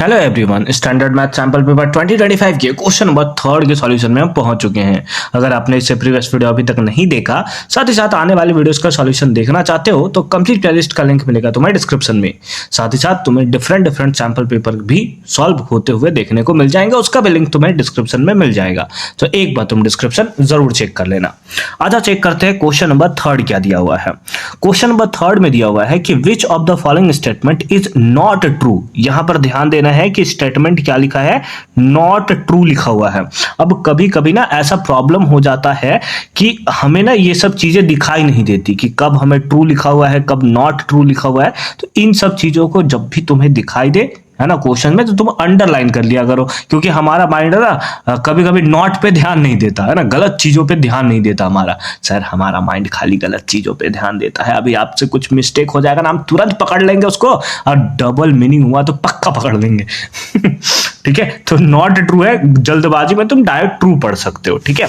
Hello everyone, standard math sample paper 2025 के question number 3 के solution में हम पहुंच चुके हैं। अगर आपने इससे प्रीवियस वीडियो अभी तक नहीं देखा, साथ ही साथ आने वाले वीडियोस का सॉल्यूशन देखना चाहते हो तो कंप्लीट प्लेलिस्ट का लिंक मिलेगा तुम्हें डिस्क्रिप्शन में। साथ ही साथ तुम्हें डिफरेंट सैंपल पेपर भी सॉल्व होते हुए देखने को मिल जाएंगे, उसका भी लिंक तुम्हें डिस्क्रिप्शन में मिल जाएगा। तो एक बार तुम डिस्क्रिप्शन जरूर चेक कर लेना। आजा चेक करते हैं क्वेश्चन नंबर 3 क्या दिया हुआ है। क्वेश्चन नंबर 3 में दिया हुआ है कि which of the following statement is not true. यहां पर ध्यान देना है कि स्टेटमेंट क्या लिखा है, नॉट ट्रू लिखा हुआ है। अब कभी कभी ना ऐसा प्रॉब्लम हो जाता है कि हमें ना ये सब चीजें दिखाई नहीं देती कि कब हमें ट्रू लिखा हुआ है, कब नॉट ट्रू लिखा हुआ है। तो इन सब चीजों को जब भी तुम्हें दिखाई दे, है ना, क्वेश्चन में, तो तुम अंडरलाइन कर लिया करो, क्योंकि हमारा माइंड ना कभी कभी नॉट पे ध्यान नहीं देता है ना, गलत चीजों पे ध्यान नहीं देता हमारा। सर हमारा माइंड खाली गलत चीजों पे ध्यान देता है। अभी आपसे कुछ मिस्टेक हो जाएगा ना, हम तुरंत पकड़ लेंगे उसको, और डबल मीनिंग हुआ तो पक्का पकड़ लेंगे। ठीक है, तो नॉट ट्रू है, जल्दबाजी में तुम डायरेक्ट ट्रू पढ़ सकते हो। ठीक है,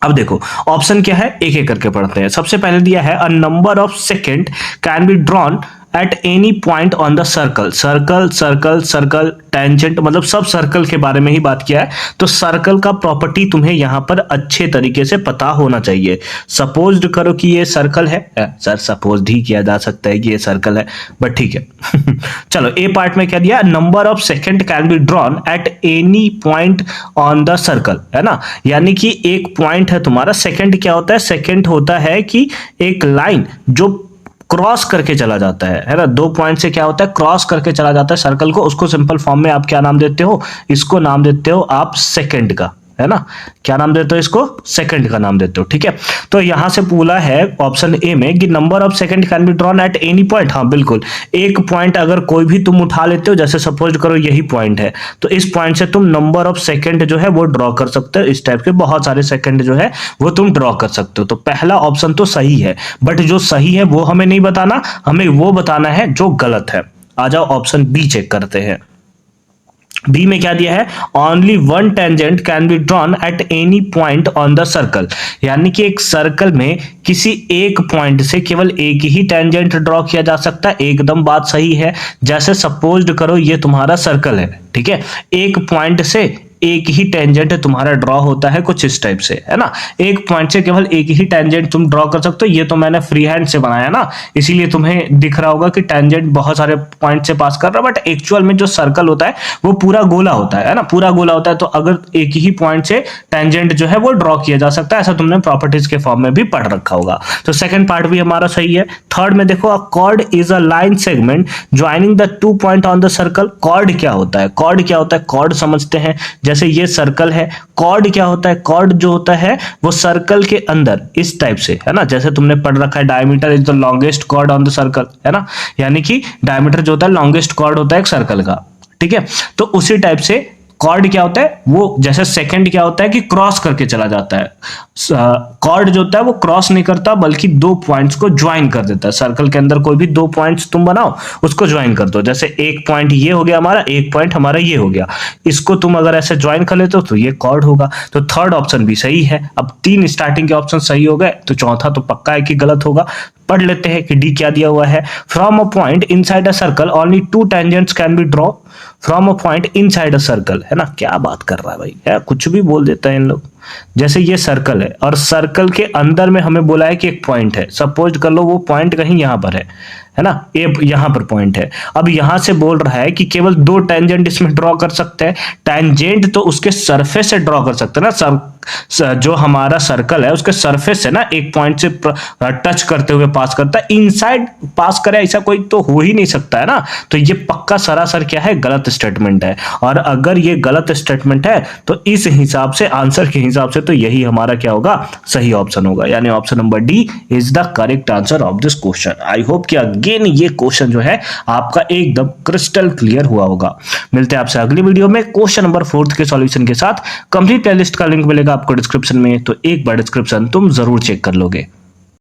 अब देखो ऑप्शन क्या है, एक एक करके पढ़ते हैं। सबसे पहले दिया है a number of second can be drawn at any point on the circle. Circle circle circle tangent, मतलब सब सर्कल के बारे में ही बात किया है। तो सर्कल का प्रॉपर्टी तुम्हें यहां पर अच्छे तरीके से पता होना चाहिए। सपोज करो कि ये सर्कल है, सर सपोज ही किया जा सकता है कि ये सर्कल है, बट ठीक है। चलो ए पार्ट में क्या दिया, number of second can be drawn at any point on the circle, है ना। यानी कि एक पॉइंट है तुम्हारा, सेकेंड क्या होता है, सेकेंड होता है कि एक लाइन जो क्रॉस करके चला जाता है ना। 2 पॉइंट से क्या होता है, क्रॉस करके चला जाता है सर्कल को। उसको सिंपल फॉर्म में आप क्या नाम देते हो, इसको नाम देते हो आप सेकंड का, है ना। क्या नाम देते हो इसको, सेकंड का नाम देते हो। ठीक है, तो यहां से बोला है ऑप्शन ए में कि number of second can be drawn at any point. हाँ बिल्कुल, एक पॉइंट अगर कोई भी तुम उठा लेते हो, जैसे सपोज करो यही पॉइंट है, तो इस पॉइंट से तुम नंबर ऑफ सेकंड जो है वो ड्रॉ कर सकते हो। इस टाइप के बहुत सारे सेकंड जो है वो तुम ड्रॉ कर सकते हो। तो पहला ऑप्शन तो सही है, बट जो सही है वो हमें नहीं बताना, हमें वो बताना है जो गलत है। आ जाओ ऑप्शन बी चेक करते हैं। बी में क्या दिया है, only one tangent can be drawn at any point on the circle. यानी कि एक सर्कल में किसी एक पॉइंट से केवल एक ही टेंजेंट ड्रॉ किया जा सकता है। एकदम बात सही है। जैसे सपोज करो ये तुम्हारा सर्कल है, ठीक है, एक पॉइंट से एक ही टेंजेंट तुम्हारा ड्रॉ होता है कुछ इस टाइप से, है ना। एक पॉइंट से केवल एक ही टेंजेंट तुम ड्रॉ कर सकते हो। ये तो मैंने फ्री हैंड से बनाया ना, इसीलिए तुम्हें दिख रहा होगा कि टेंजेंट बहुत सारे पॉइंट से पास कर रहा है, बट एक्चुअल में जो सर्कल होता है वो पूरा गोला होता है ना, पूरा गोला होता है। तो अगर एक ही पॉइंट से टेंजेंट जो है वो ड्रॉ किया जा सकता है, ऐसा तुमने प्रॉपर्टीज के फॉर्म में भी पढ़ रखा होगा। तो सेकंड पार्ट भी हमारा सही है। थर्ड में देखो, a chord is a line segment joining the 2 point on the circle. Chord क्या होता है, कॉर्ड क्या होता है, कॉर्ड समझते हैं। जैसे ये सर्कल है, कॉर्ड क्या होता है, कॉर्ड जो होता है वो सर्कल के अंदर इस टाइप से, है ना। जैसे तुमने पढ़ रखा है diameter is the longest chord on the circle, है ना। यानी कि डायमीटर जो होता है लॉन्गेस्ट कॉर्ड होता है एक सर्कल का, ठीक है। तो उसी टाइप से कॉर्ड क्या होता है, वो जैसे सेकंड क्या होता है कि क्रॉस करके चला जाता है। कॉर्ड जो होता है वो क्रॉस नहीं करता, बल्कि 2 पॉइंट्स को ज्वाइन कर देता है। सर्कल के अंदर कोई भी 2 पॉइंट्स तुम बनाओ, उसको ज्वाइन कर दो। जैसे एक पॉइंट ये हो गया हमारा, एक पॉइंट हमारा ये हो गया, इसको तुम अगर ऐसे ज्वाइन कर लेते हो तो ये कॉर्ड होगा। तो थर्ड ऑप्शन भी सही है। अब 3 स्टार्टिंग के ऑप्शन सही हो गए, तो चौथा तो पक्का है कि गलत होगा। पढ़ लेते हैं कि डी क्या दिया हुआ है। From a point inside a circle only 2 tangents can be draw from a point inside a circle, है ना। क्या बात कर रहा है भाई, है कुछ भी बोल देता है इन लोग। जैसे ये सर्कल है और सर्कल के अंदर में हमें बोला है कि एक पॉइंट है। सपोज कर लो वो पॉइंट कहीं यहां पर है ना, ये यहां पर पॉइंट है। अब यहां से बोल रहा है कि केवल 2 टेंजेंट इसमें ड्रॉ कर सकते हैं। टेंजेंट तो उसके सरफेस से ड्रॉ कर सकते हैं ना, जो हमारा सर्कल है उसके सरफेस से ना एक पॉइंट से टच करते हुए पास करता है। इनसाइड पास करे ऐसा कोई तो हो ही नहीं सकता, है ना। तो ये पक्का सरासर क्या है, गलत स्टेटमेंट है। और अगर ये गलत स्टेटमेंट है तो इस हिसाब से, आंसर के हिसाब से, तो यही हमारा क्या होगा, सही ऑप्शन होगा। यानी option number D is the correct answer of this question. I hope कि अगेन ये क्वेश्चन जो है आपका एकदम क्रिस्टल क्लियर हुआ होगा। मिलते हैं आपसे अगली वीडियो में क्वेश्चन नंबर 4 के सॉल्यूशन के साथ। कंप्लीट प्लेलिस्ट का लिंक मिलेगा आपको डिस्क्रिप्शन में, तो एक बार डिस्क्रिप्शन तुम जरूर चेक कर लोगे।